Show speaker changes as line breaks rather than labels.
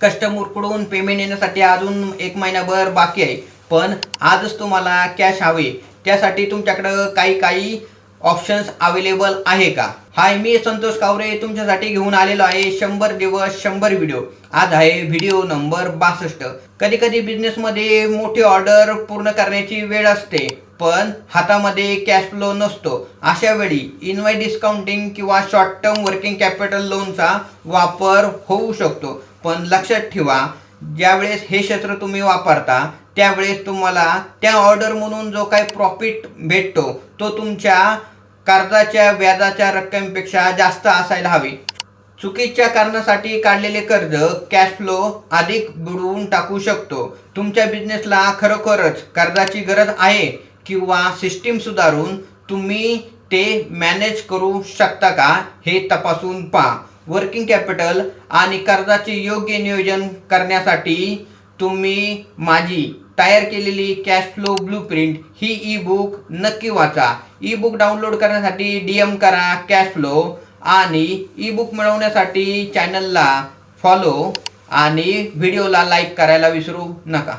कस्टमरकडून payment येण्यासाठी अजून 1 महिनाभर बाकी आहे, पण आजच तुम्हाला कॅश हवे, त्यासाठी तुमच्याकडं काही ऑप्शन्स अवेलेबल आहे का? हाय, मी संतोष कावरे तुमच्यासाठी घेऊन आलेलो आहे 100 दिवस 100 व्हिडिओ. आज आहे व्हिडिओ नंबर 62. कधी कधी बिझनेसमध्ये मोठी ऑर्डर पूर्ण करण्याची वेळ असते, पण हातामध्ये कॅश फ्लो नसतो. अशा वेळी इनवाईस डिस्काउंटिंग किंवा शॉर्ट टर्म वर्किंग कॅपिटल लोनचा वापर होऊ शकतो. पण लक्षात ठेवा, ज्यावेळेस हे क्षेत्र तुम्ही वापरता त्यावेळेस तुम्हाला त्या ऑर्डर म्हणून जो काही प्रॉफिट भेटतो तो तुमच्या कर्जाच्या व्याजाच्या रक्कमेपेक्षा जास्त असायला हवे. चुकीच्या कारणासाठी काढलेले कर्ज कॅश फ्लो अधिक बुडवून टाकू शकतो. तुमच्या बिझनेसला खरोखरच कर्जाची गरज आहे किंवा सिस्टीम सुधारून तुम्ही ते मॅनेज करू शकता का हे तपासून पहा. वर्किंग कॅपिटल आणि कर्जाचे योग्य नियोजन करण्यासाठी तुम्ही माझी तयार केलेली कॅश फ्लो ब्लूप्रिंट ही ई बुक नक्की वाचा. ई बुक डाउनलोड करण्यासाठी DM करा कॅश फ्लो, आणि ई बुक मिळवण्यासाठी चॅनलला फॉलो आणि व्हिडिओला लाईक करायला विसरू नका.